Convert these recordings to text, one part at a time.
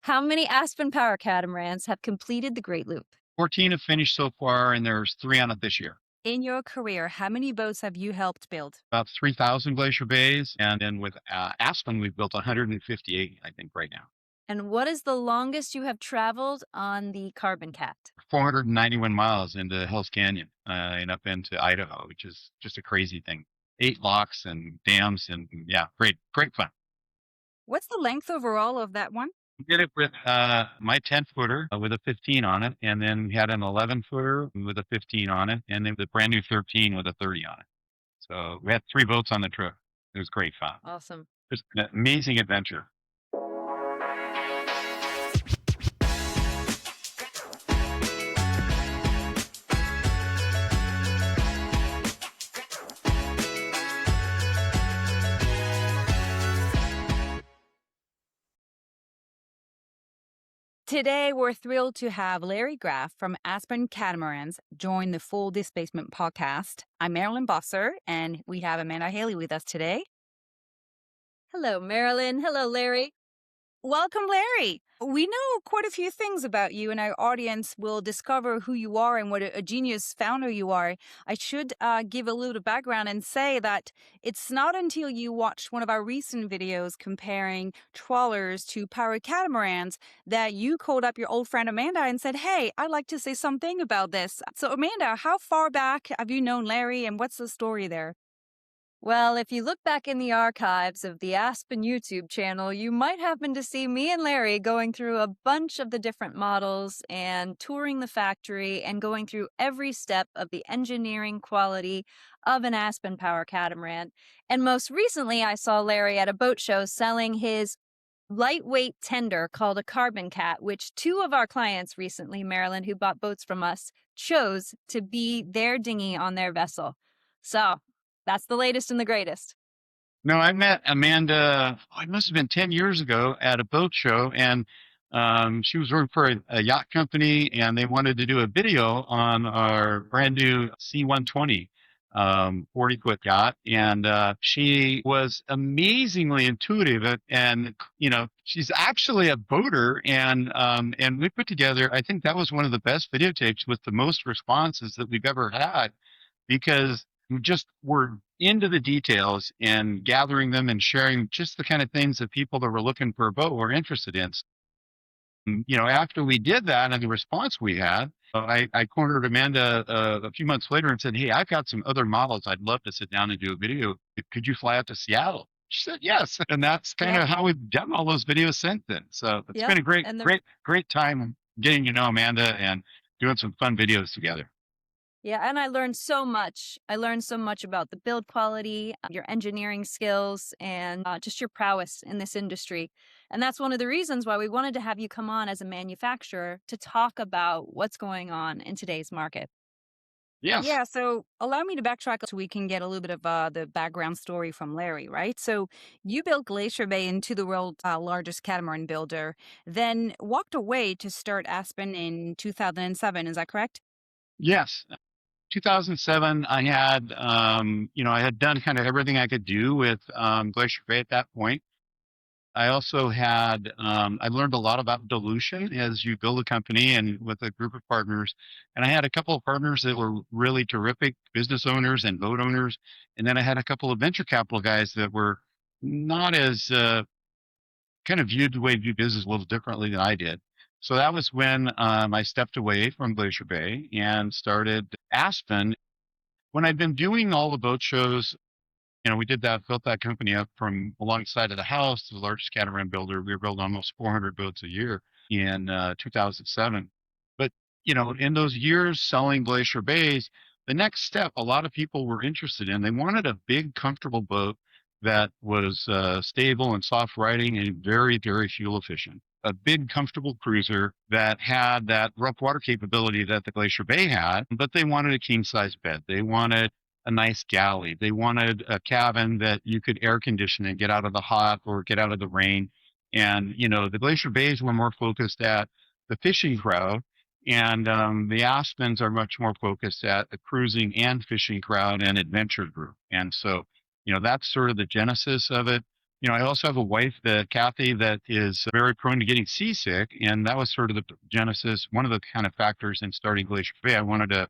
How many Aspen Power Catamarans have completed the Great Loop? 14 have finished so far, and there's 3 on it this year. In your career, how many boats have you helped build? About 3,000 Glacier Bays, and then with Aspen, we've built 158, I think, right now. And what is the longest you have traveled on the Carbon Cat? 491 miles into Hell's Canyon and up into Idaho, which is just a crazy thing. 8 locks and dams, and yeah, great fun. What's the length overall of that one? We did it with my 10-footer with a 15 on it, and then we had an 11-footer with a 15 on it, and then the brand new 13 with a 30 on it. So we had 3 boats on the trip. It was great fun. Awesome. Just an amazing adventure. Today, we're thrilled to have Larry Graf from Aspen Catamarans join the Full Displacement podcast. I'm Marilyn Bosser, and we have Amanda Haley with us today. Hello, Marilyn. Hello, Larry. Welcome, Larry. We know quite a few things about you, and our audience will discover who you are and what a genius founder you are. I should give a little background and say that it's not until you watched one of our recent videos comparing trawlers to power catamarans that you called up your old friend Amanda and said, "Hey, I'd like to say something about this." So, Amanda, how far back have you known Larry, and what's the story there? Well, if you look back in the archives of the Aspen YouTube channel, you might happen to see me and Larry going through a bunch of the different models and touring the factory and going through every step of the engineering quality of an Aspen Power Catamaran. And most recently, I saw Larry at a boat show selling his lightweight tender called a Carbon Cat, which 2 of our clients recently, Maryland, who bought boats from us, chose to be their dinghy on their vessel. So that's the latest and the greatest. No, I met Amanda, it must have been 10 years ago at a boat show, and she was working for a yacht company, and they wanted to do a video on our brand new C-120 40-foot yacht. And she was amazingly intuitive, and she's actually a boater. And we put together, I think that was one of the best videotapes with the most responses that we've ever had, because we just were into the details and gathering them and sharing just the kind of things that people that were looking for a boat were interested in. After we did that and the response we had, I cornered Amanda a few months later and said, "Hey, I've got some other models I'd love to sit down and do a video. Could you fly out to Seattle?" She said, "Yes." And that's kind Yep. of how we've done all those videos since then. So it's Yep. been a great, And the great, great time getting to know Amanda and doing some fun videos together. Yeah, and I learned so much. I learned so much about the build quality, your engineering skills, and just your prowess in this industry. And that's one of the reasons why we wanted to have you come on as a manufacturer to talk about what's going on in today's market. Yes. Yeah, so allow me to backtrack so we can get a little bit of the background story from Larry, right? So you built Glacier Bay into the world's largest catamaran builder, then walked away to start Aspen in 2007. Is that correct? Yes. 2007, I had done kind of everything I could do with Glacier Bay at that point. I also I learned a lot about dilution as you build a company and with a group of partners. And I had a couple of partners that were really terrific business owners and boat owners. And then I had a couple of venture capital guys that were not as kind of viewed the way view business a little differently than I did. So that was when I stepped away from Glacier Bay and started Aspen. When I'd been doing all the boat shows, we built that company up from alongside of the house to the largest catamaran builder. We were building almost 400 boats a year in 2007. But, in those years selling Glacier Bays, the next step a lot of people were interested in, they wanted a big, comfortable boat that was stable and soft riding and very, very fuel efficient. A big, comfortable cruiser that had that rough water capability that the Glacier Bay had, but they wanted a king size bed. They wanted a nice galley. They wanted a cabin that you could air condition and get out of the hot or get out of the rain. And, the Glacier Bays were more focused at the fishing crowd, and the Aspens are much more focused at the cruising and fishing crowd and adventure group. And so, that's sort of the genesis of it. I also have a wife, Kathy, that is very prone to getting seasick, and that was sort of the genesis, one of the kind of factors in starting Glacier Bay. I wanted a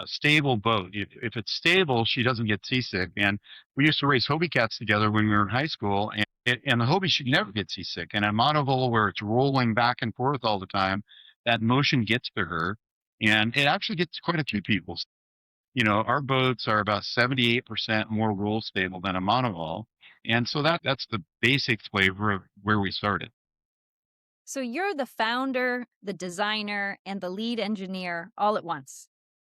stable boat. If it's stable, she doesn't get seasick. And we used to race Hobie cats together when we were in high school, and the Hobie should never get seasick. And a monohull where it's rolling back and forth all the time, that motion gets to her, and it actually gets quite a few people. Our boats are about 78% more roll stable than a monohull. And so that's the basic flavor of where we started. So you're the founder, the designer, and the lead engineer all at once.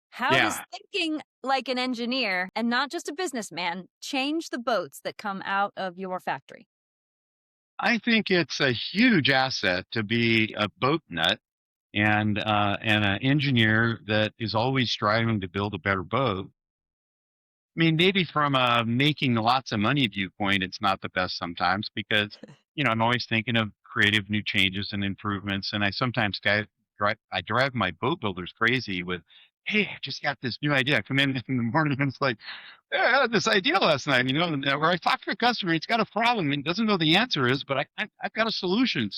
How does Yeah. thinking like an engineer and not just a businessman change the boats that come out of your factory? I think it's a huge asset to be a boat nut and an engineer that is always striving to build a better boat. I mean, maybe from a making lots of money viewpoint, it's not the best sometimes because, I'm always thinking of creative new changes and improvements. And I sometimes drive my boat builders crazy with, hey, I just got this new idea. I come in in the morning and it's like, yeah, I had this idea last night, where I talked to a customer, he's got a problem and doesn't know the answer is, but I've got a solution.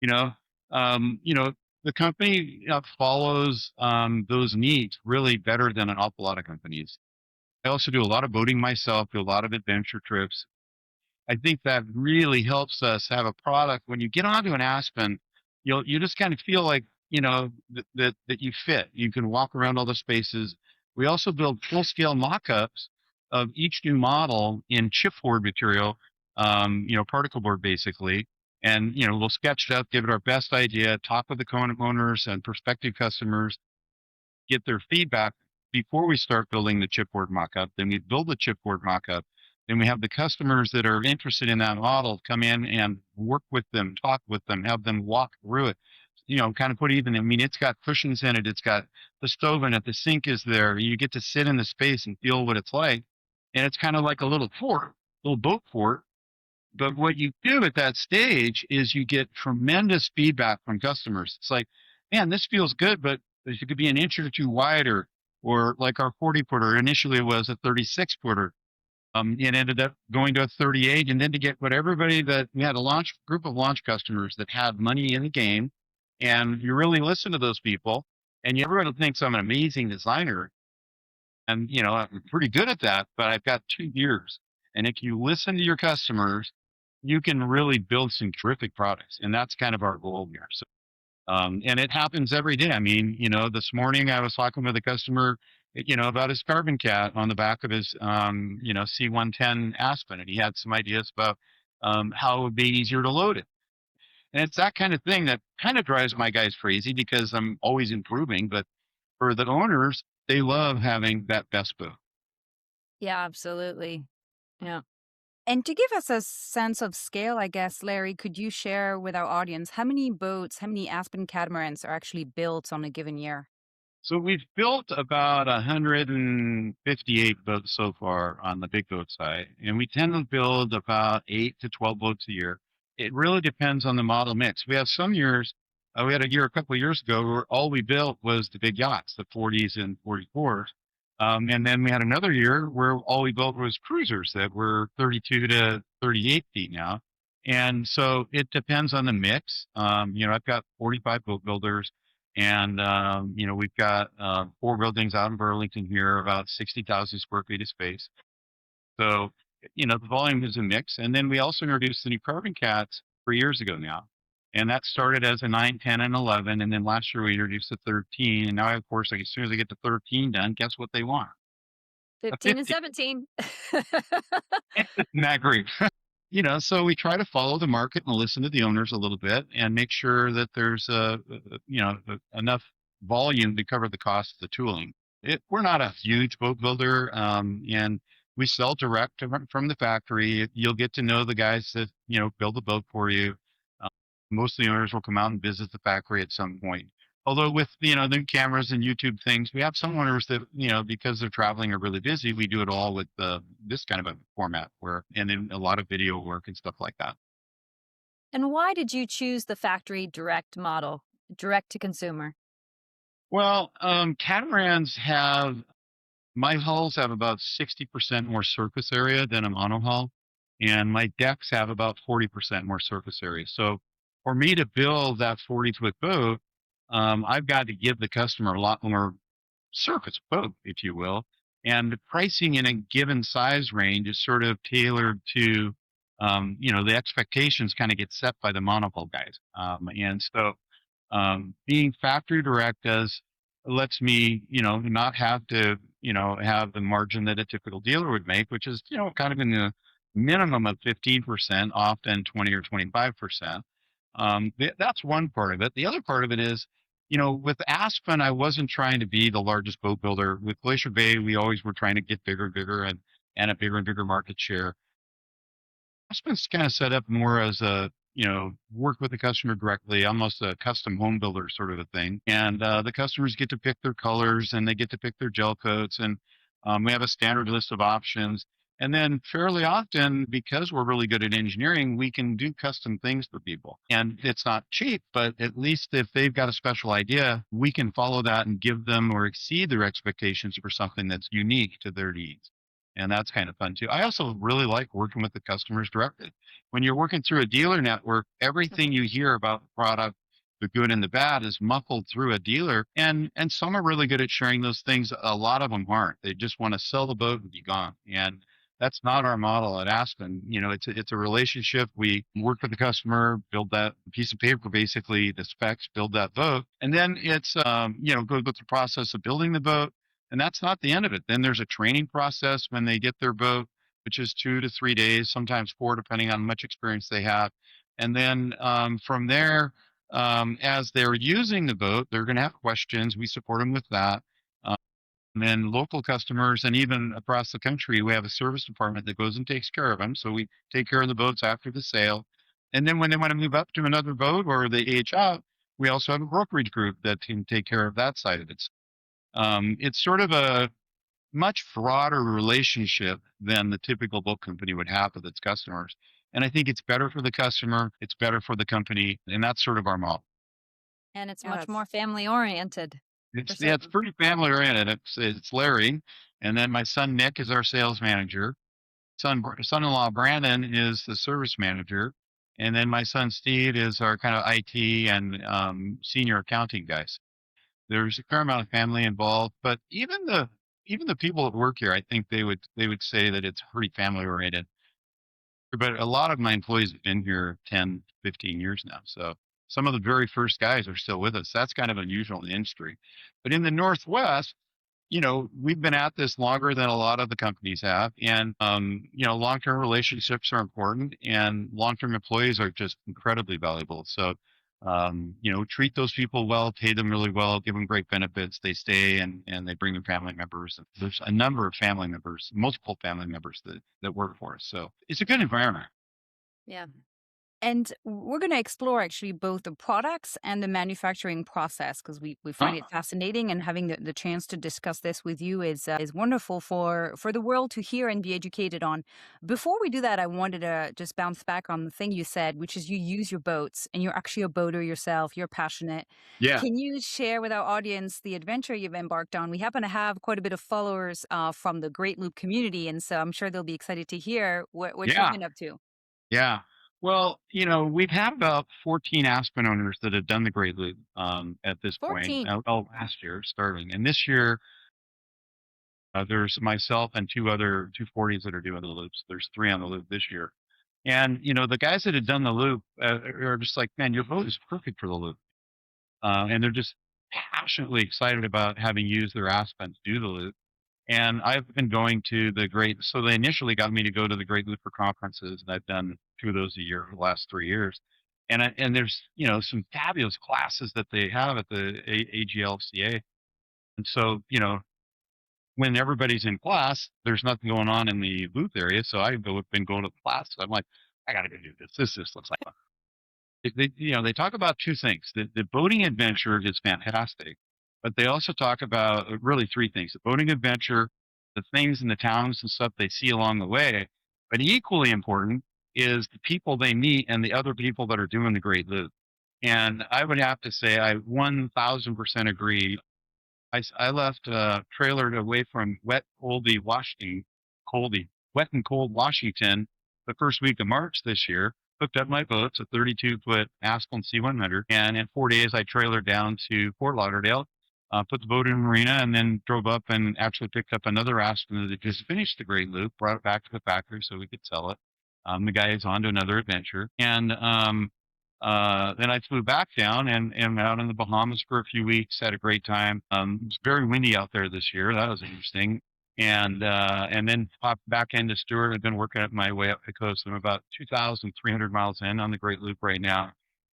You know, um, you know, the company follows those needs really better than an awful lot of companies. I also do a lot of boating myself, do a lot of adventure trips. I think that really helps us have a product. When you get onto an Aspen, you just kind of feel like that you fit. You can walk around all the spaces. We also build full scale mock-ups of each new model in chipboard material, particle board basically. And we'll sketch it up, give it our best idea, talk with the owners and prospective customers, get their feedback before we start building the chipboard mock-up. Then we build the chipboard mock-up. Then we have the customers that are interested in that model come in and work with them, talk with them, have them walk through it. Kind of put even. I mean, it's got cushions in it. It's got the stove in it. The sink is there. You get to sit in the space and feel what it's like. And it's kind of like a little fort, little boat fort. But what you do at that stage is you get tremendous feedback from customers. It's like, man, this feels good, but it could be an inch or two wider, or like our 40 footer. Initially, it was a 36 footer. It ended up going to a 38, and then to get what everybody that we had a launch group of launch customers that had money in the game, and you really listen to those people, and everyone thinks I'm an amazing designer, and I'm pretty good at that, but I've got 2 years, and if you listen to your customers, you can really build some terrific products, and that's kind of our goal here. So and it happens every day. I mean, this morning I was talking with a customer, about his carbon cat on the back of his, C110 Aspen, and he had some ideas about how it would be easier to load it. And it's that kind of thing that kind of drives my guys crazy because I'm always improving. But for the owners, they love having that best boat. Yeah, absolutely. Yeah. And to give us a sense of scale, I guess, Larry, could you share with our audience how many boats, how many Aspen catamarans are actually built on a given year? So we've built about 158 boats so far on the big boat side, and we tend to build about 8 to 12 boats a year. It really depends on the model mix. We have some years, we had a year a couple of years ago where all we built was the big yachts, the 40s and 44s. And then we had another year where all we built was cruisers that were 32 to 38 feet now. And so it depends on the mix. I've got 45 boat builders, and we've got 4 buildings out in Burlington here, about 60,000 square feet of space. So the volume is a mix. And then we also introduced the new carbon cats 3 years ago now, and that started as a 9, 10, and 11. And then last year we introduced the 13. And now, of course, like as soon as I get the 13 done, guess what they want? A 15 and 50. 17. Isn't that great? So we try to follow the market and listen to the owners a little bit and make sure that there's enough volume to cover the cost of the tooling. We're not a huge boat builder, and we sell direct from the factory. You'll get to know the guys that build the boat for you. Uh, Most of the owners will come out and visit the factory at some point. Although with the cameras and YouTube things, we have some owners that because they're traveling or really busy, we do it all with this kind of a format and then a lot of video work and stuff like that. And why did you choose the factory direct model, direct to consumer? Well, catamarans my hulls have about 60% more surface area than a monohull. and my decks have about 40% more surface area. So for me to build that 40-foot boat, I've got to give the customer a lot more surface boat, if you will. And the pricing in a given size range is sort of tailored to, the expectations kind of get set by the monohull guys. And so being factory direct lets me, not have to, have the margin that a typical dealer would make, which is, kind of in the minimum of 15%, often 20 or 25%. That's one part of it. The other part of it is, with Aspen, I wasn't trying to be the largest boat builder. With Glacier Bay, we always were trying to get bigger and bigger and a bigger and bigger market share. Aspen's kind of set up more as a, work with the customer directly, almost a custom home builder sort of a thing. And the customers get to pick their colors and they get to pick their gel coats. And we have a standard list of options. And then fairly often, because we're really good at engineering, we can do custom things for people. And it's not cheap, but at least if they've got a special idea, we can follow that and give them or exceed their expectations for something that's unique to their needs. And that's kind of fun too. I also really like working with the customers directly. When you're working through a dealer network, everything you hear about the product, the good and the bad, is muffled through a dealer. And some are really good at sharing those things. A lot of them aren't. They just want to sell the boat and be gone. And that's not our model at Aspen. It's a relationship. We work with the customer, build that piece of paper, basically the specs, build that boat, and then it's go through the process of building the boat. And that's not the end of it. Then there's a training process when they get their boat, which is 2 to 3 days, sometimes 4, depending on how much experience they have. And then from there, as they're using the boat, they're going to have questions. We support them with that. And then local customers and even across the country, we have a service department that goes and takes care of them. So we take care of the boats after the sale. And then when they want to move up to another boat or they age out, we also have a brokerage group that can take care of that side of it. It's sort of a much broader relationship than the typical boat company would have with its customers. And I think it's better for the customer, it's better for the company, and that's sort of our model. And it's Yeah, much that's more family oriented. It's pretty family oriented. It's Larry, and then my son Nick is our sales manager. Son-in-law Brandon is the service manager, and then my son Steve is our kind of IT and senior accounting guys. There's a fair amount of family involved, but even the people that work here, I think they would say that it's pretty family oriented. But a lot of my employees have been here 10, 15 years now. So some of the very first guys are still with us. That's kind of unusual in the industry. But in the Northwest, we've been at this longer than a lot of the companies have. And, long-term relationships are important and long-term employees are just incredibly valuable. So, treat those people well, pay them really well, give them great benefits. They stay and they bring their family members. And there's a number of family members, multiple family members that work for us. So it's a good environment. Yeah. And we're going to explore actually both the products and the manufacturing process because we find it fascinating, and having the chance to discuss this with you is wonderful for the world to hear and be educated on. Before we do that, I wanted to just bounce back on the thing you said, which is you use your boats and you're actually a boater yourself. You're passionate. Yeah. Can you share with our audience the adventure you've embarked on? We happen to have quite a bit of followers from the Great Loop community, and so I'm sure they'll be excited to hear what you've Yeah. been up to. Yeah. Well, we've had about 14 Aspen owners that have done the Great Loop at this point. 14. Last year starting. And this year, there's myself and two 240s that are doing the loops. There's 3 on the loop this year. And, the guys that had done the loop are just like, man, your boat is perfect for the loop. And they're just passionately excited about having used their Aspen to do the loop. And I've been going to so they initially got me to go to the Great Looper conferences, and I've done 2 of those a year for the last 3 years. And there's, some fabulous classes that they have at the AGLCA. And so, when everybody's in class, there's nothing going on in the booth area. So I've been going to the class. I'm like, I got to go do this. This looks like fun. They talk about 2 things. The boating adventure is fantastic, but they also talk about really 3 things: the boating adventure, the things in the towns and stuff they see along the way. But equally important is the people they meet and the other people that are doing the Great Loop. And I would have to say, I 1000% agree. I left a trailer away from wet and cold Washington the first week of March this year, hooked up my boat, it's a 32-foot Aspen C100, and in 4 days I trailered down to Fort Lauderdale, put the boat in the marina, and then drove up and actually picked up another Aspen that just finished the Great Loop, brought it back to the factory so we could sell it. The guy is on to another adventure. And then I flew back down and out in the Bahamas for a few weeks, had a great time. It was very windy out there this year. That was interesting. And then popped back into Stewart. I've been working up my way up the coast. I'm about 2,300 miles in on the Great Loop right now.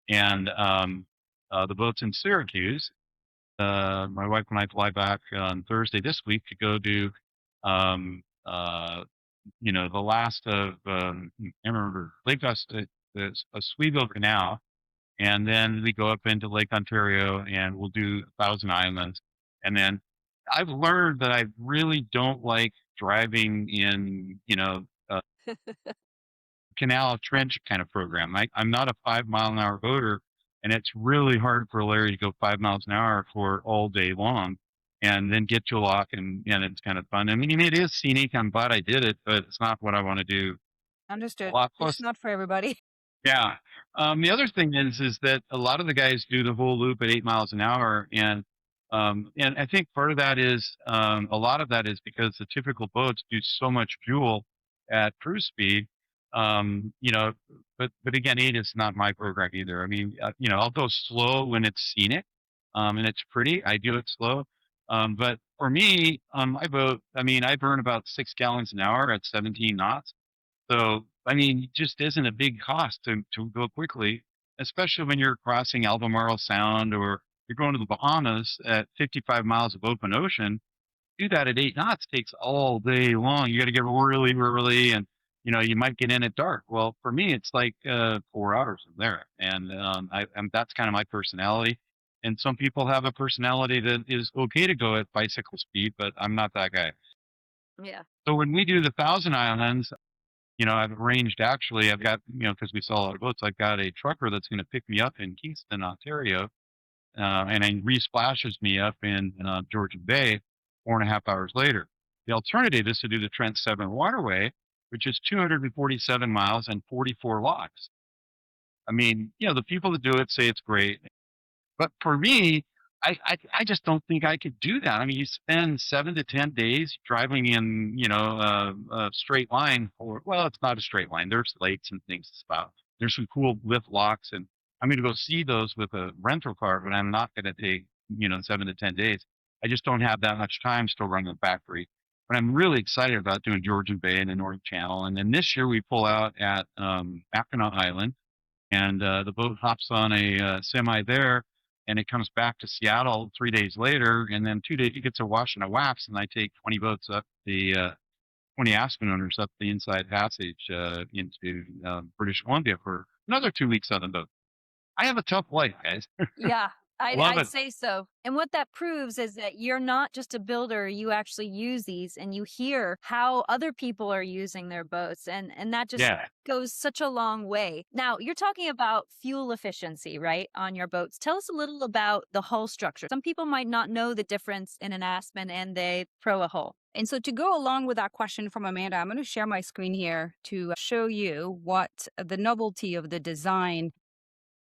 And the boat's in Syracuse. My wife and I fly back on Thursday this week to go do, the last of, I remember Lake the Oswego Canal, and then we go up into Lake Ontario and we'll do Thousand Islands. And then I've learned that I really don't like driving in, canal trench kind of program. I'm not a 5-mile-an-hour boater, and it's really hard for Larry to go 5 miles an hour for all day long and then get to a lock, and it's kind of fun. I mean, it is scenic. I'm glad I did it, but it's not what I want to do a Understood. lot. It's Plus, not for everybody. yeah. The other thing is that a lot of the guys do the whole loop at 8 miles an hour, and I think part of that is a lot of that is because the typical boats do so much fuel at cruise speed. Um, you know, but again, 8 is not my program either. I mean, I'll go slow when it's scenic, and it's pretty. I do it slow. But for me, on my boat, I mean, I burn about 6 gallons an hour at 17 knots. So, I mean, it just isn't a big cost to go quickly, especially when you're crossing Albemarle Sound or you're going to the Bahamas at 55 miles of open ocean. Do that at 8 knots takes all day long. You got to get really early, and you might get in at dark. Well, for me, it's like 4 hours from there, and that's kind of my personality. And some people have a personality that is okay to go at bicycle speed, but I'm not that guy. Yeah. So when we do the Thousand Islands, I've arranged actually, I've got, because we sell a lot of boats, I've got a trucker that's going to pick me up in Kingston, Ontario, and then resplashes me up in Georgian Bay 4.5 hours later. The alternative is to do the Trent 7 waterway, which is 247 miles and 44 locks. I mean, the people that do it say it's great. But for me, I just don't think I could do that. I mean, you spend 7 to 10 days driving in, a straight line, or well, it's not a straight line. There's lakes and things to spot. There's some cool lift locks, and I'm going to go see those with a rental car, but I'm not going to take 7 to 10 days. I just don't have that much time still running the factory. But I'm really excited about doing Georgian Bay and the North Channel. And then this year we pull out at Mackinac Island, and the boat hops on a semi there, and it comes back to Seattle 3 days later, and then 2 days it gets a wash and a wax, and I take 20 boats up the 20 Aspen owners up the Inside Passage into British Columbia for another 2 weeks on the boat. I have a tough life, guys. Yeah, Love I'd it. say so. And what that proves is that you're not just a builder, you actually use these and you hear how other people are using their boats, and that just Yeah. goes such a long way. Now, you're talking about fuel efficiency, right, on your boats. Tell us a little about the hull structure. Some people might not know the difference in an Aspen and a Proa Hull. And so to go along with that question from Amanda, I'm going to share my screen here to show you what the novelty of the design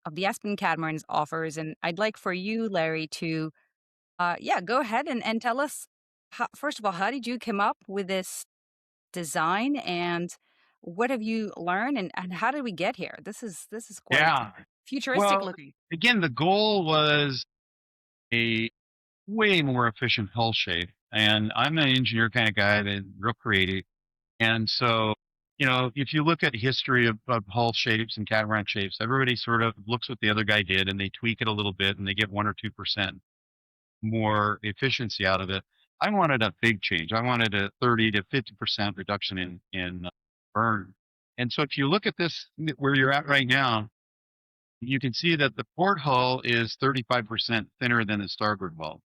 of the Aspen Catamarans offers. And I'd like for you, Larry, to go ahead and tell us, first of all, how did you come up with this design, and what have you learned, and how did we get here? This is quite Yeah. futuristic Well, looking. again, the goal was a way more efficient hull shape. And I'm an engineer kind of guy that real creative. And so, if you look at history of hull shapes and catamaran shapes, everybody sort of looks what the other guy did and they tweak it a little bit and they get 1 or 2% more efficiency out of it. I wanted a big change. I wanted a 30 to 50% reduction in burn. And so if you look at this, where you're at right now, you can see that the port hull is 35% thinner than the starboard hull.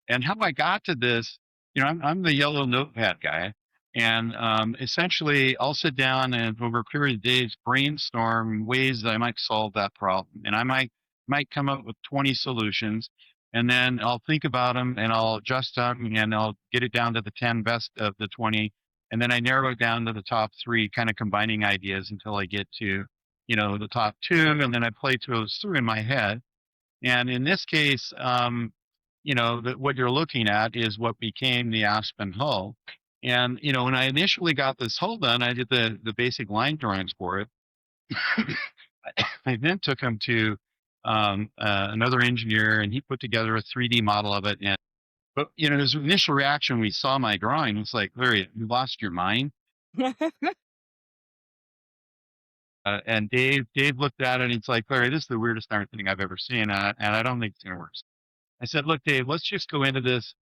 And how I got to this, I'm the yellow notepad guy. And essentially, I'll sit down and over a period of days brainstorm ways that I might solve that problem. And I might come up with 20 solutions. And then I'll think about them and I'll adjust them and I'll get it down to the 10 best of the 20. And then I narrow it down to the top three, kind of combining ideas until I get to, the top two. And then I play those through in my head. And in this case, what you're looking at is what became the Aspen Hull. And, when I initially got this hull done, I did the basic line drawings for it. I then took them to another engineer, and he put together a 3D model of it. But his initial reaction when he saw my drawing was like, "Larry, you lost your mind." And Dave looked at it, and he's like, "Larry, this is the weirdest darn thing I've ever seen, and I don't think it's gonna work." I said, "Look, Dave, let's just go into this,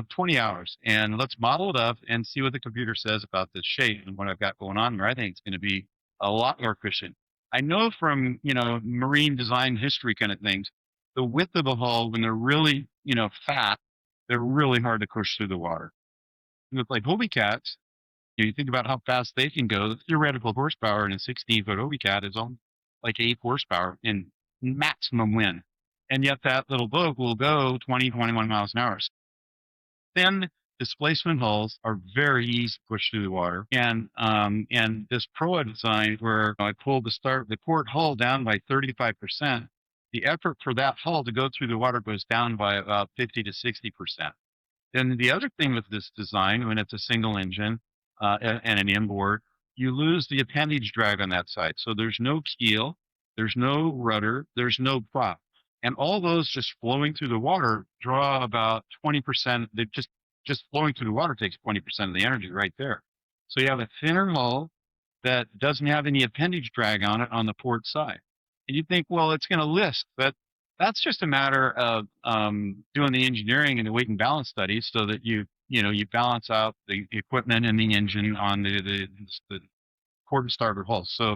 20 hours, and let's model it up and see what the computer says about this shape and what I've got going on there. I think it's going to be a lot more efficient." I know from, marine design history kind of things, the width of the hull, when they're really, fat, they're really hard to push through the water. And it's like Hobie cats, you think about how fast they can go. The theoretical horsepower in a 16-foot Hobie cat is on like 8 horsepower in maximum wind. And yet that little boat will go 20, 21 miles an hour. Thin displacement hulls are very easy to push through the water. And this Proa design where I pulled the port hull down by 35%, the effort for that hull to go through the water goes down by about 50 to 60%. Then the other thing with this design, when it's a single engine and an inboard, you lose the appendage drag on that side. So there's no keel, there's no rudder, there's no prop. And all those just flowing through the water draw about 20%. They just flowing through the water takes 20% of the energy right there. So you have a thinner hull that doesn't have any appendage drag on it on the port side. And you think, well, it's going to list, but that's just a matter of doing the engineering and the weight and balance studies so that you balance out the equipment and the engine on the port and starboard hull. So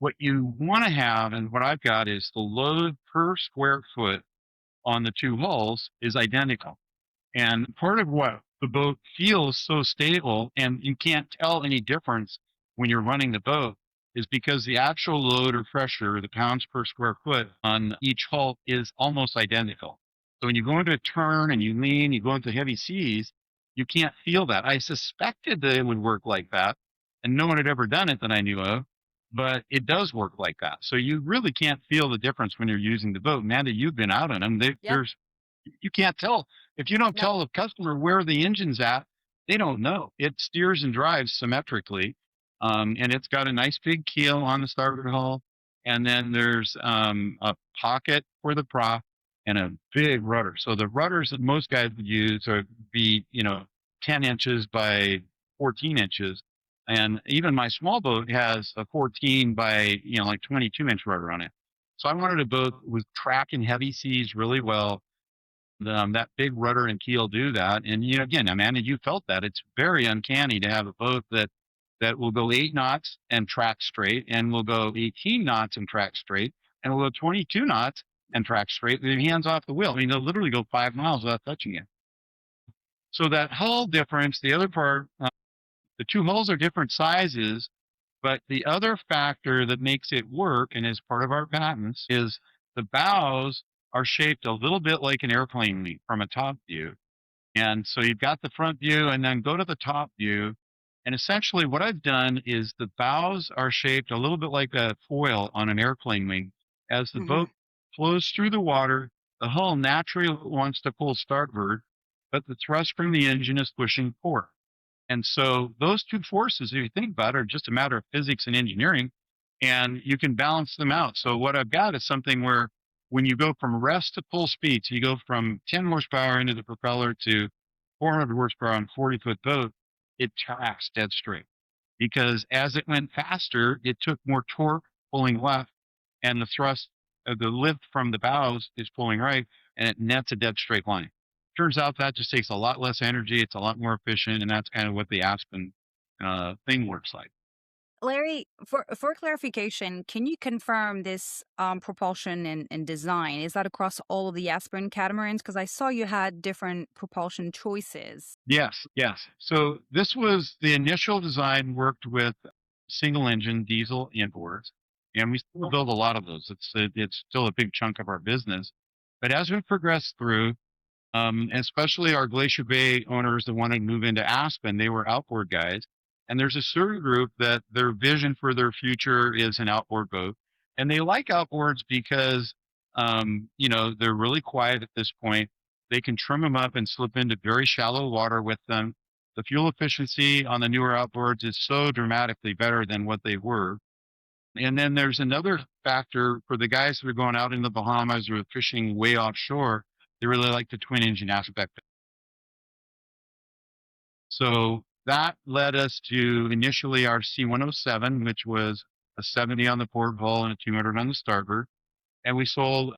what you want to have, and what I've got, is the load per square foot on the two hulls is identical. And part of what the boat feels so stable, and you can't tell any difference when you're running the boat, is because the actual load or pressure, the pounds per square foot on each hull, is almost identical. So when you go into a turn and you lean, you go into heavy seas, you can't feel that. I suspected that it would work like that, and no one had ever done it that I knew of, but it does work like that. So you really can't feel the difference when you're using the boat. Amanda, you've been out on them. Yep. You can't tell. If you don't Yep. tell the customer where the engine's at, they don't know. It steers and drives symmetrically. And it's got a nice big keel on the starboard hull. And then there's a pocket for the prop and a big rudder. So the rudders that most guys would use would be, 10 inches by 14 inches. And even my small boat has a 14 by, like 22-inch rudder on it. So I wanted a boat with track in heavy seas really well. That big rudder and keel do that. And again, Amanda, you felt that. It's very uncanny to have a boat that will go 8 knots and track straight, and will go 18 knots and track straight, and will go 22 knots and track straight with your hands off the wheel. I mean, they'll literally go 5 miles without touching it. So that hull difference, the other part, the two hulls are different sizes, but the other factor that makes it work, and is part of our patents, is the bows are shaped a little bit like an airplane wing from a top view. And so you've got the front view, and then go to the top view. And essentially what I've done is the bows are shaped a little bit like a foil on an airplane wing. As the boat flows through the water, the hull naturally wants to pull starboard, but the thrust from the engine is pushing forward. And so those two forces, if you think about it, are just a matter of physics and engineering, and you can balance them out. So what I've got is something where when you go from rest to full speed, so you go from 10 horsepower into the propeller to 400 horsepower on a 40-foot boat, it tracks dead straight. Because as it went faster, it took more torque pulling left, and the thrust of the lift from the bows is pulling right, and it nets a dead straight line. Turns out that just takes a lot less energy. It's a lot more efficient, and that's kind of what the Aspen thing works like. Larry, for clarification, can you confirm this propulsion and design? Is that across all of the Aspen catamarans? Because I saw you had different propulsion choices. Yes, yes. So this was the initial design, worked with single engine diesel inboards, and we still build a lot of those. It's still a big chunk of our business. But as we progressed through, especially our Glacier Bay owners that wanted to move into Aspen, they were outboard guys. And there's a certain group that their vision for their future is an outboard boat. And they like outboards because, they're really quiet at this point. They can trim them up and slip into very shallow water with them. The fuel efficiency on the newer outboards is so dramatically better than what they were. And then there's another factor for the guys that are going out in the Bahamas or fishing way offshore. They really like the twin engine aspect. So that led us to initially our C107, which was a 70 on the port hull and a 200 on the starboard. And we sold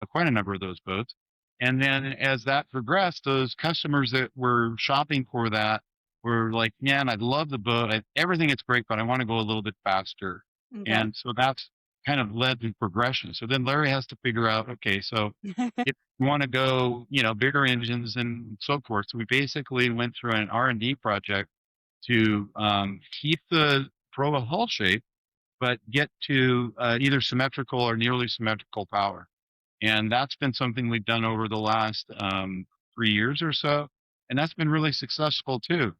quite a number of those boats. And then as that progressed, those customers that were shopping for that were like, man, I love the boat. Everything is great, but I want to go a little bit faster. Okay. And so that's kind of led to progression. So then Larry has to figure out, okay, so if you want to go, bigger engines and so forth. So we basically went through an R&D project to keep the Proa Hull shape, but get to either symmetrical or nearly symmetrical power. And that's been something we've done over the last 3 years or so. And that's been really successful too.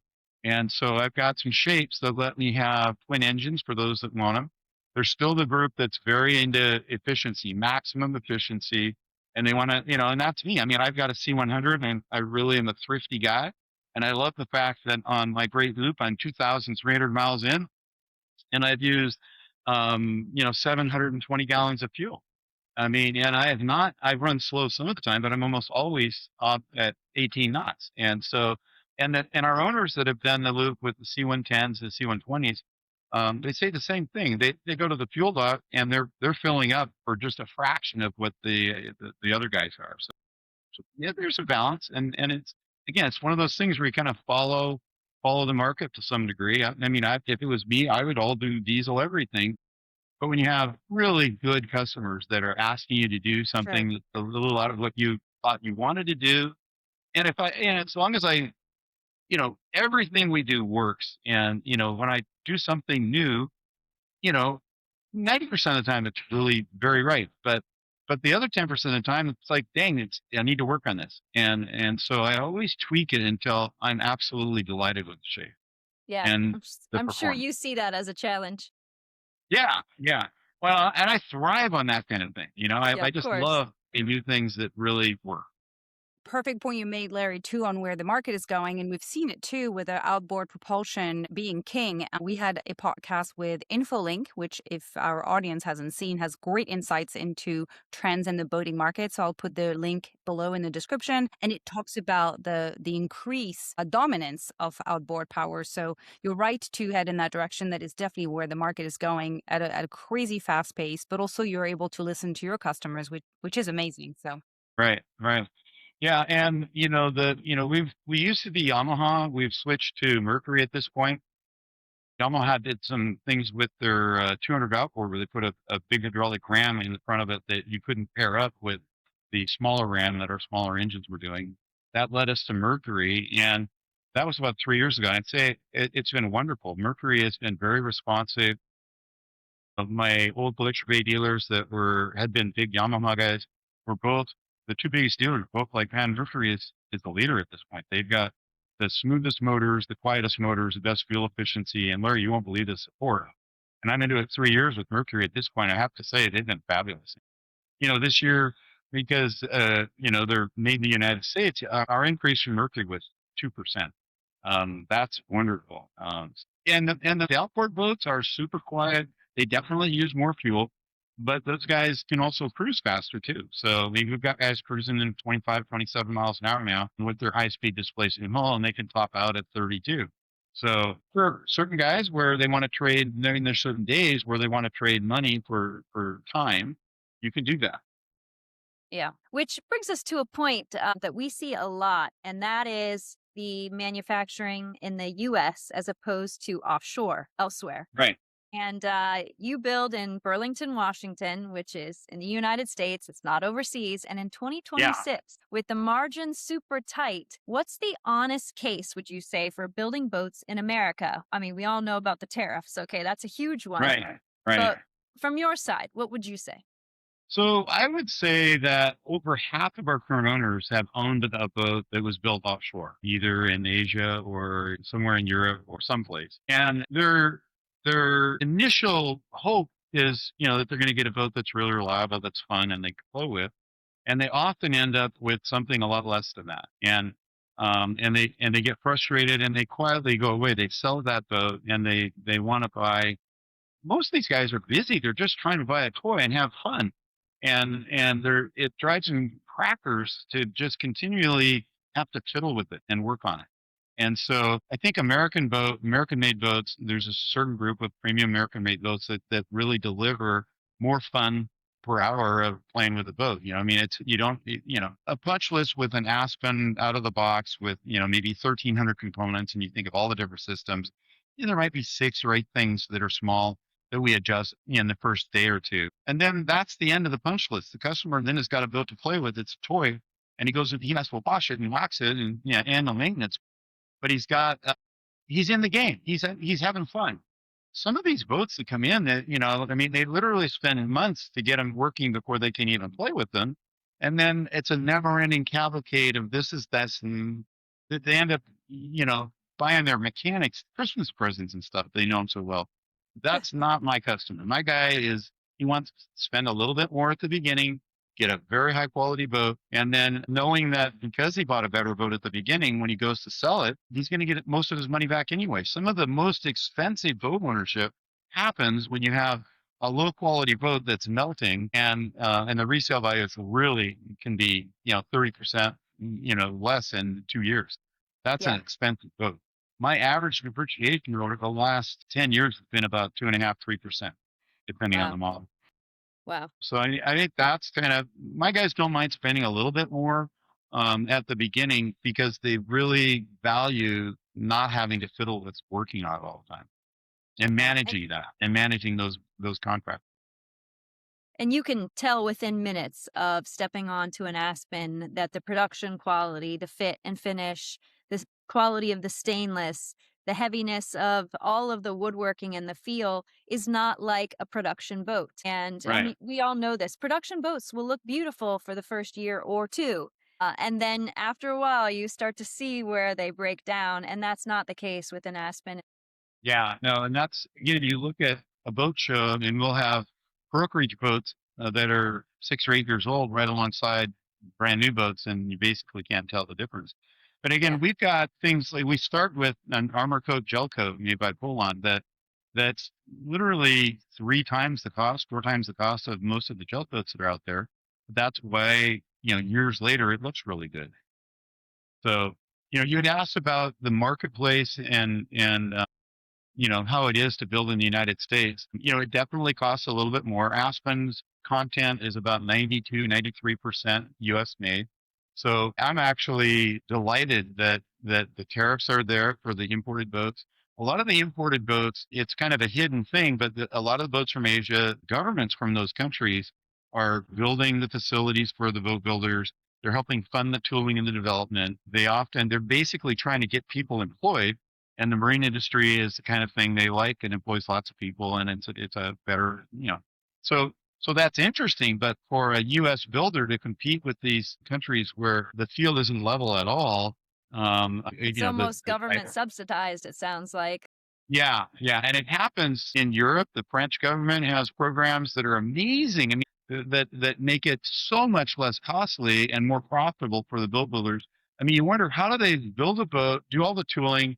And so I've got some shapes that let me have twin engines for those that want them. There's still the group that's very into efficiency, maximum efficiency. And they want to, and that's me. I mean, I've got a C100 and I really am a thrifty guy. And I love the fact that on my great loop, I'm 2,300 miles in and I've used, 720 gallons of fuel. I mean, and I've run slow some of the time, but I'm almost always up at 18 knots. And so, and our owners that have done the loop with the C110s, the C120s, they say the same thing. They go to the fuel dock and they're filling up for just a fraction of what the other guys are. So yeah, there's a balance. And it's one of those things where you kind of follow the market to some degree. I mean, if it was me, I would all do diesel everything. But when you have really good customers that are asking you to do Sure. something that's a little out of what you thought you wanted to do, and as long as everything we do works. And, when I do something new, you know, 90% of the time it's really very right. But the other 10% of the time it's like, dang, I need to work on this. And so I always tweak it until I'm absolutely delighted with the shape Yeah. and the I'm sure performance. you see that as a challenge. Yeah, yeah. Well, and I thrive on that kind of thing. Yeah, I of just course. love to do things that really work. Perfect point you made, Larry, too, on where the market is going. And we've seen it too with the outboard propulsion being king. We had a podcast with InfoLink, which, if our audience hasn't seen, has great insights into trends in the boating market. So I'll put the link below in the description. And it talks about the increase, dominance of outboard power. So you're right to head in that direction. That is definitely where the market is going at a crazy fast pace. But also you're able to listen to your customers, which is amazing. So. Right, right. Yeah, and we used to be Yamaha. We've switched to Mercury at this point. Yamaha did some things with their 200 outboard where they put a big hydraulic ram in the front of it that you couldn't pair up with the smaller ram that our smaller engines were doing. That led us to Mercury, and that was about 3 years ago. I'd say it's been wonderful. Mercury has been very responsive. Of my old Glacier Bay dealers that had been big Yamaha guys were both the two biggest dealers, both like, man, Mercury is the leader at this point. They've got the smoothest motors, the quietest motors, the best fuel efficiency, and Larry, you won't believe the support. And I'm into it 3 years with Mercury at this point. I have to say they've been fabulous. This year, because they're made in the United States, our increase from Mercury was 2%. That's wonderful. And the outboard boats are super quiet. They definitely use more fuel, but those guys can also cruise faster too. So we've got guys cruising in 25, 27 miles an hour now with their high-speed displacement hull, and they can top out at 32. So for certain guys where they want to trade, there's certain days where they want to trade money for time, you can do that. Yeah. Which brings us to a point that we see a lot, and that is the manufacturing in the US as opposed to offshore elsewhere. Right. And you build in Burlington, Washington, which is in the United States. It's not overseas. And in Yeah. 2026, with the margins super tight, what's the honest case, would you say, for building boats in America? I mean, we all know about the tariffs. Okay, that's a huge one. Right. Right. But from your side, what would you say? So I would say that over half of our current owners have owned a boat that was built offshore, either in Asia or somewhere in Europe or someplace. And their initial hope is, that they're going to get a boat that's really reliable, that's fun, and they can flow with. And they often end up with something a lot less than that. And they get frustrated and they quietly go away. They sell that boat and they want to buy. Most of these guys are busy. They're just trying to buy a toy and have fun, and it drives them crackers to just continually have to fiddle with it and work on it. And so I think American made boats. There's a certain group of premium American made boats that really deliver more fun per hour of playing with the boat. I mean, it's you don't a punch list with an Aspen out of the box with maybe 1,300 components, and you think of all the different systems. There might be 6 or 8 things that are small that we adjust in the first day or two. And then that's the end of the punch list. The customer then has got a boat to play with. It's a toy. And he goes, he has to wash it and wax it and the maintenance. But he's in the game. He's having fun. Some of these boats that come in that, I mean, they literally spend months to get them working before they can even play with them. And then it's a never ending cavalcade of this is this. And they end up, buying their mechanics Christmas presents and stuff. They know them so well. That's not my customer. My guy he wants to spend a little bit more at the beginning, get a very high quality boat, and then knowing that because he bought a better boat at the beginning, when he goes to sell it, he's going to get most of his money back anyway. Some of the most expensive boat ownership happens when you have a low quality boat that's melting, and the resale value is really can be 30% less in 2 years. That's an Yeah. expensive boat. My average depreciation over the last 10 years has been about 2.5%, 3%, depending on Wow. the model. Wow. So I think that's kind of my guys don't mind spending a little bit more at the beginning because they really value not having to fiddle with working on it all the time and Yeah. And managing that and managing those contracts. And you can tell within minutes of stepping onto an Aspen that the production quality, the fit and finish, quality of the stainless, the heaviness of all of the woodworking and the feel is not like a production boat. And I Right. mean, we all know this. Production boats will look beautiful for the first year or two. And then after a while, you start to see where they break down. And that's not the case with an Aspen. Yeah, no, and that's again, you look at a boat show, and we'll have brokerage boats that are 6 or 8 years old right alongside brand new boats, and you basically can't tell the difference. But Yeah. again, we've got things like we start with an armor coat gel coat made by Polon that's literally 3 times the cost, 4 times the cost of most of the gel coats that are out there. That's why years later it looks really good. So you had asked about the marketplace and how it is to build in the United States. It definitely costs a little bit more. Aspen's content is about 92, 93% US made. So I'm actually delighted that the tariffs are there for the imported boats. A lot of the imported boats, it's kind of a hidden thing, but a lot of the boats from Asia, governments from those countries are building the facilities for the boat builders. They're helping fund the tooling and the development. They're basically trying to get people employed, and the marine industry is the kind of thing they like and employs lots of people, and it's a better so that's interesting. But for a U.S. builder to compete with these countries where the field isn't level at all, It's almost government subsidized, it sounds like. yeah, and it happens in Europe. The French government has programs that are amazing. I mean, that make it so much less costly and more profitable for the boat builders. I mean, you wonder how do they build a boat, do all the tooling,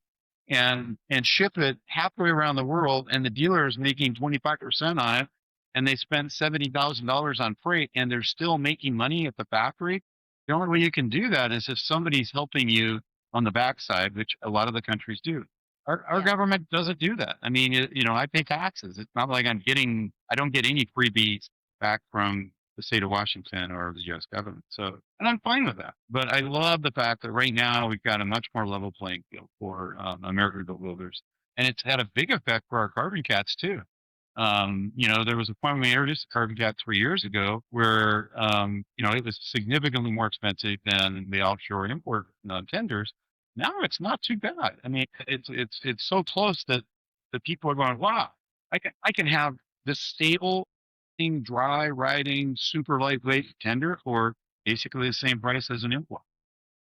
and ship it halfway around the world, and the dealer is making 25% on it, and they spend $70,000 on freight, and they're still making money at the factory. The only way you can do that is if somebody's helping you on the backside, which a lot of the countries do. Our Yeah. government doesn't do that. I mean, I pay taxes. It's not like I don't get any freebies back from the state of Washington or the U.S. government. So, and I'm fine with that. But I love the fact that right now we've got a much more level playing field for American boat builders, and it's had a big effect for our carbon cats too. There was a point when we introduced the carbon cat 3 years ago where, it was significantly more expensive than the offshore import tenders. Now it's not too bad. I mean, it's so close that the people are going, wow, I can have this stable dry riding, super lightweight tender, or basically the same price as an import.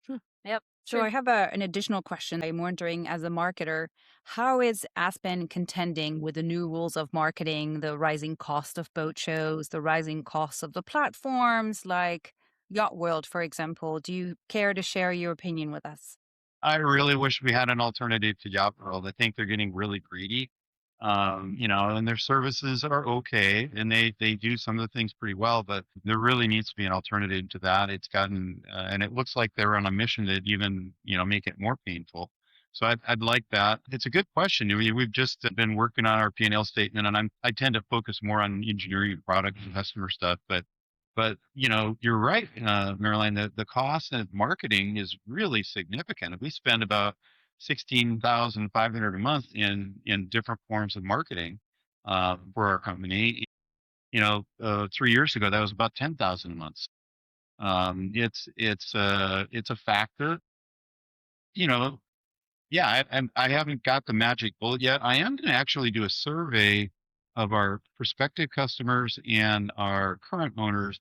Hmm. Yep. So I have an additional question. I'm wondering, as a marketer, how is Aspen contending with the new rules of marketing, the rising cost of boat shows, the rising costs of the platforms like YachtWorld, for example? Do you care to share your opinion with us? I really wish we had an alternative to YachtWorld. I think they're getting really greedy. And their services are okay, and they do some of the things pretty well, but there really needs to be an alternative to that. It's gotten, and it looks like they're on a mission to even, make it more painful. So I'd like that. It's a good question. We've just been working on our P&L statement, and I tend to focus more on engineering, product, and customer stuff, but you're right, Marilyn. The cost of marketing is really significant. We spend about 16,500 a month in different forms of marketing for our company. 3 years ago that was about 10,000 a month. It's a factor. You know, yeah. I haven't got the magic bullet yet. I am going to actually do a survey of our prospective customers and our current owners,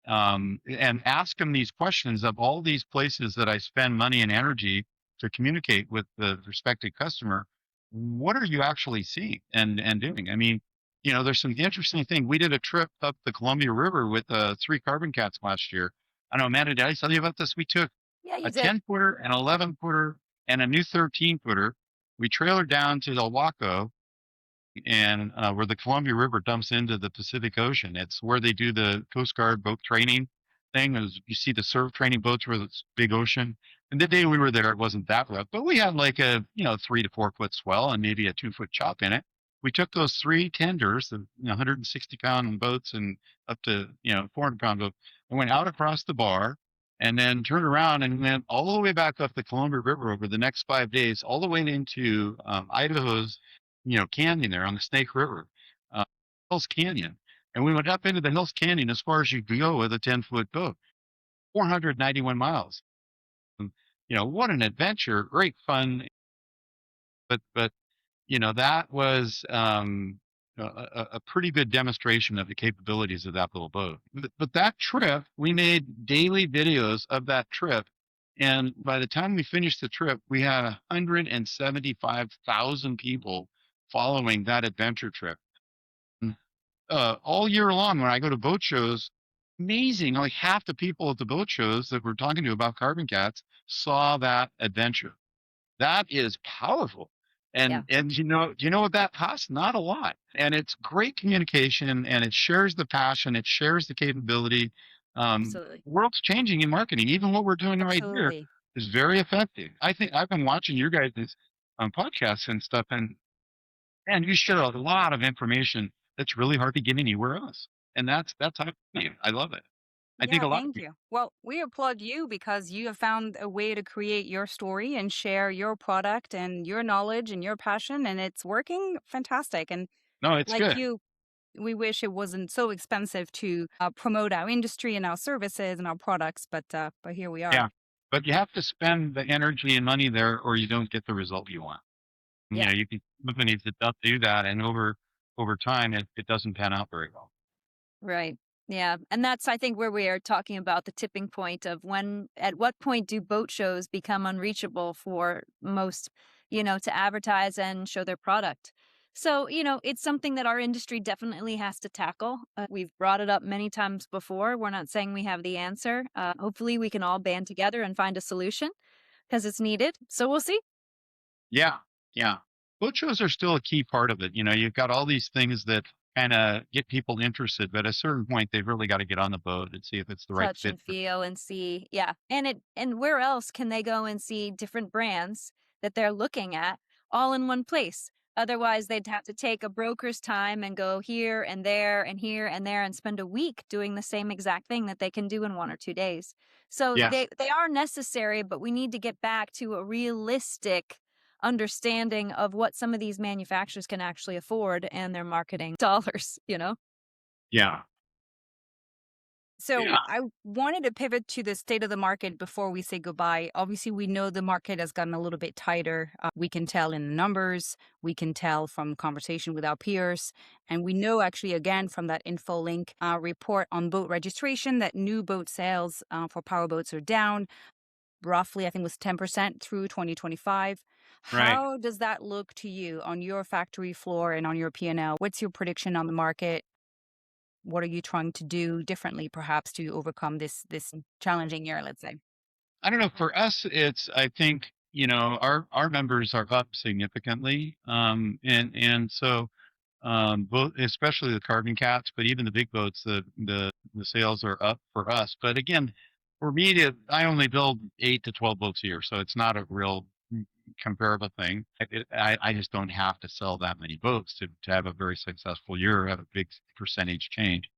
and ask them these questions of all these places that I spend money and energy to communicate with the prospective customer. What are you actually seeing and doing? I mean, there's some interesting thing. We did a trip up the Columbia River with 3 carbon cats last year. I know, Amanda, did I tell you about this? We took Yeah, you a did. 10 footer, an 11 footer, and a new 13 footer. We trailered down to the Waco, and where the Columbia River dumps into the Pacific Ocean. It's where they do the Coast Guard boat training thing. As you see the surf training boats where it's big ocean. And the day we were there, it wasn't that rough, but we had like a 3 to 4 foot swell and maybe a 2 foot chop in it. We took those three tenders, the 160-pound boats and up to 400-pound boat, and went out across the bar, and then turned around and went all the way back up the Columbia River over the next 5 days, all the way into Idaho's canyon there on the Snake River, uh, Hills Canyon. And we went up into the Hills Canyon as far as you could go with a 10-foot boat, 491 miles. Um, what an adventure, great fun. But that was a pretty good demonstration of the capabilities of that little boat. But that trip, we made daily videos of that trip. And by the time we finished the trip, we had 175,000 people following that adventure trip. All year long, when I go to boat shows, amazing. Like half the people at the boat shows that we're talking to about carbon cats saw that adventure. That is powerful. Yeah, And do you know what that costs? Not a lot. And it's great communication, and it shares the passion, it shares the capability. absolutely. World's changing in marketing. Even what we're doing right here Absolutely. is very effective. I think I've been watching your guys' podcasts and stuff, and you share a lot of information that's really hard to get anywhere else. And that's how I love it. I think Yeah, a lot of thank people. you. Well, we applaud you because you have found a way to create your story and share your product and your knowledge and your passion, and it's working fantastic. And No, it's like good. you, we wish it wasn't so expensive to promote our industry and our services and our products, but here we are. Yeah. But you have to spend the energy and money there or you don't get the result you want. Yeah. You can companies that don't do that, and over time it doesn't pan out very well. Right. Yeah. And that's, I think, where we are talking about the tipping point of when, at what point do boat shows become unreachable for most, to advertise and show their product? So, it's something that our industry definitely has to tackle. We've brought it up many times before. We're not saying we have the answer. Hopefully, we can all band together and find a solution because it's needed. So, we'll see. Yeah. Yeah. Boat shows are still a key part of it. You've got all these things that kind of get people interested, but at a certain point they've really got to get on the boat and see if it's the right Touch fit and for. feel and see, yeah, and where else can they go and see different brands that they're looking at all in one place? Otherwise, they'd have to take a broker's time and go here and there and here and there and spend a week doing the same exact thing that they can do in 1 or 2 days. So Yes. they are necessary, but we need to get back to a realistic understanding of what some of these manufacturers can actually afford and their marketing dollars. Yeah. So I wanted to pivot to the state of the market before we say goodbye. Obviously, we know the market has gotten a little bit tighter. We can tell in the numbers, we can tell from conversation with our peers, and we know actually again from that InfoLink report on boat registration that new boat sales for power boats are down roughly, I think it was 10% through 2025. Right. How does that look to you on your factory floor and on your P&L? What's your prediction on the market? What are you trying to do differently, perhaps, to overcome this challenging year, let's say? I don't know. For us, it's, I think, our numbers are up significantly. And so, both, especially the carbon cats, but even the big boats, the sales are up for us. But again, for me, I only build 8 to 12 boats a year, so it's not a real comparable thing. I just don't have to sell that many boats to have a very successful year, have a big percentage change.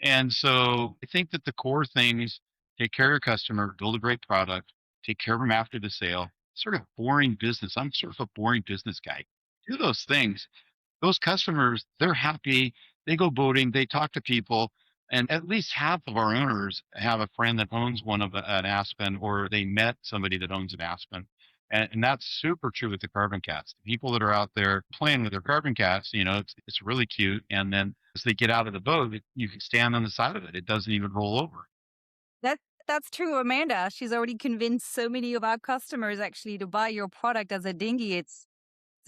And so I think that the core things: take care of your customer, build a great product, take care of them after the sale. Sort of boring business. I'm sort of a boring business guy. Do those things. Those customers, they're happy. They go boating, they talk to people. And at least half of our owners have a friend that owns an Aspen, or they met somebody that owns an Aspen. And that's super true with the carbon cats. The people that are out there playing with their carbon cats, it's really cute. And then as they get out of the boat, you can stand on the side of it. It doesn't even roll over. That that's true, Amanda. She's already convinced so many of our customers actually to buy your product as a dinghy. It's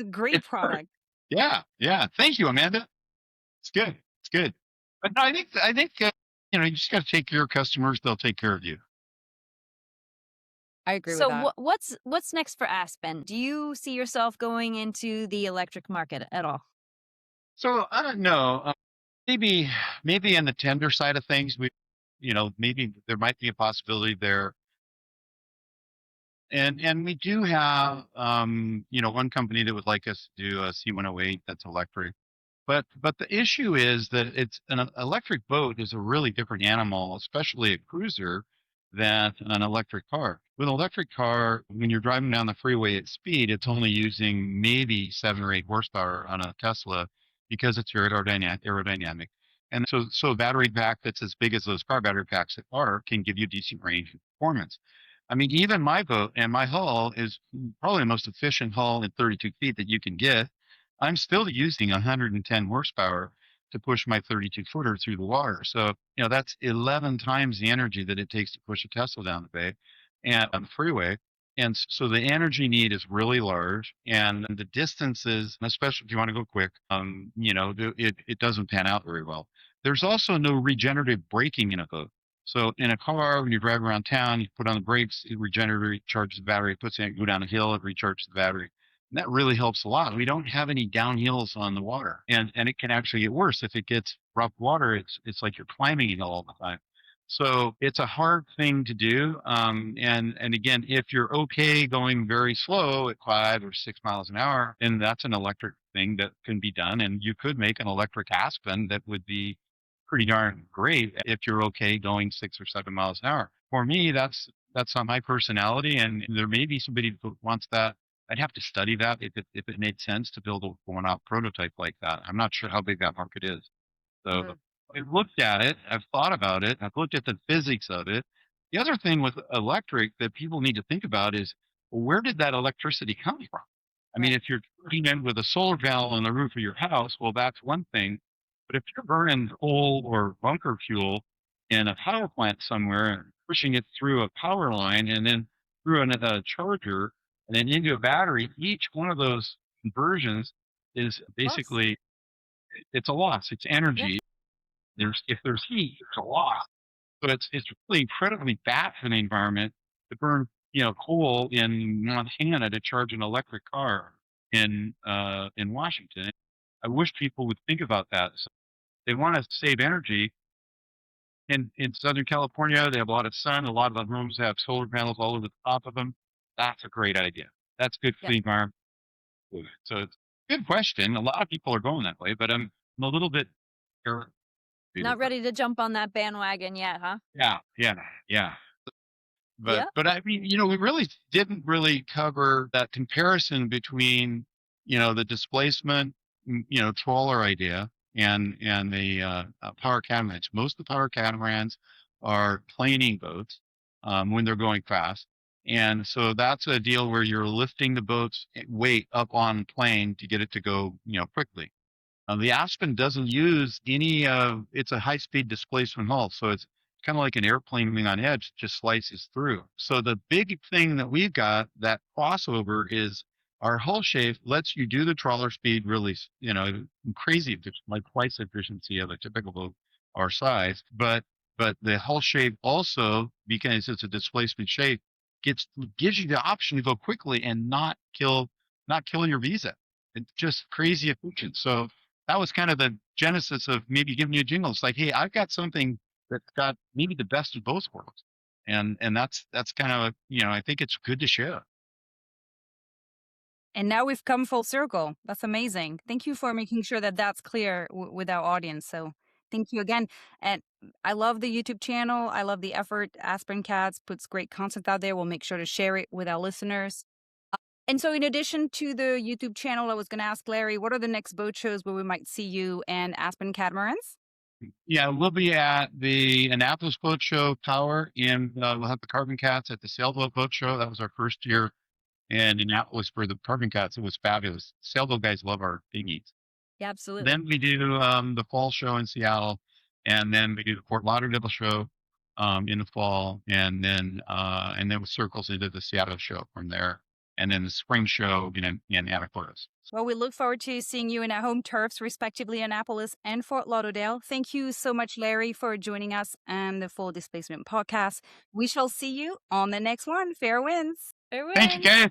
a great It's perfect. product. Yeah. Yeah. Thank you, Amanda. It's good. It's good. But no, I think, you just got to take care of your customers. They'll take care of you. I agree with So that. what's next for Aspen? Do you see yourself going into the electric market at all? So I don't know. Maybe in the tender side of things, maybe there might be a possibility there. And we do have, one company that would like us to do a C108 that's electric. But the issue is that it's an electric boat is a really different animal, especially a cruiser, than an electric car. With an electric car, when you're driving down the freeway at speed, it's only using maybe 7 or 8 horsepower on a Tesla because it's aerodynamic. And so a battery pack that's as big as those car battery packs are can give you decent range and performance. I mean, even my boat and my hull is probably the most efficient hull in 32 feet that you can get. I'm still using 110 horsepower to push my 32 footer through the water. So, that's 11 times the energy that it takes to push a Tesla down the bay and on the freeway. And so the energy need is really large, and the distances, especially if you want to go quick, it doesn't pan out very well. There's also no regenerative braking in a boat. So in a car, when you drive around town, you put on the brakes, it regenerates, recharges the battery, puts in, go down a hill, it recharges the battery. And that really helps a lot. We don't have any downhills on the water, and it can actually get worse if it gets rough water. It's like you're climbing it all the time. So it's a hard thing to do. And again, if you're okay going very slow at 5 or 6 miles an hour, then that's an electric thing that can be done, and you could make an electric Aspen that would be pretty darn great if you're okay going 6 or 7 miles an hour. For me, that's not my personality, and there may be somebody who wants that. I'd have to study that if it made sense to build a one-off prototype like that. I'm not sure how big that market is. So Mm. I've looked at it, I've thought about it, I've looked at the physics of it. The other thing with electric that people need to think about is, well, where did that electricity come from? I mean, Right. if you're putting in with a solar panel on the roof of your house, well, that's one thing. But if you're burning coal or bunker fuel in a power plant somewhere and pushing it through a power line and then through a charger and then into a battery, each one of those conversions is Loss. basically, it's a loss. It's Yeah. energy. If there's heat, there's a loss. So it's really incredibly bad for the environment to burn, coal in Montana to charge an electric car in Washington. I wish people would think about that. So they want to save energy. In Southern California, they have a lot of sun. A lot of the homes have solar panels all over the top of them. That's a great idea. That's good for Yeah. the environment. So it's a good question. A lot of people are going that way, but I'm a little bit scared. Not ready to jump on that bandwagon yet, huh? Yeah, yeah, yeah. But Yeah. but I mean, we really didn't really cover that comparison between, the displacement, trawler idea and the power catamarans. Most of the power catamarans are planing boats when they're going fast. And so that's a deal where you're lifting the boat's weight up on plane to get it to go, quickly. The Aspen doesn't use any it's a high-speed displacement hull, so it's kind of like an airplane wing on edge, just slices through. So the big thing that we've got, that crossover, is our hull shape lets you do the trawler speed really, crazy, like twice the efficiency of a typical boat our size. But the hull shape also, because it's a displacement shape, gives you the option to go quickly and not kill your visa. It's just crazy efficient. So that was kind of the genesis of maybe giving you a jingle. It's like, hey, I've got something that's got maybe the best of both worlds, and that's kind of I think it's good to share. And now we've come full circle. That's amazing. Thank you for making sure that that's clear with our audience. So thank you again. And I love the YouTube channel. I love the effort. Aspen Cats puts great content out there. We'll make sure to share it with our listeners. And so in addition to the YouTube channel, I was going to ask Larry, what are the next boat shows where we might see you and Aspen Catamarans? Yeah, we'll be at the Annapolis Boat Show Tower, and we'll have the Carbon Cats at the Sailboat Boat Show. That was our first year in Annapolis for the Carbon Cats. It was fabulous. Sailboat guys love our dinghies. Yeah, absolutely. Then we do the fall show in Seattle, and then we do the Fort Lauderdale show in the fall, and then it circles into the Seattle show from there, and then the spring show in Anacortes. Well, we look forward to seeing you in our home turfs, respectively, Annapolis and Fort Lauderdale. Thank you so much, Larry, for joining us on the Full Displacement Podcast. We shall see you on the next one. Fair winds. Fair Thank you, winds. guys.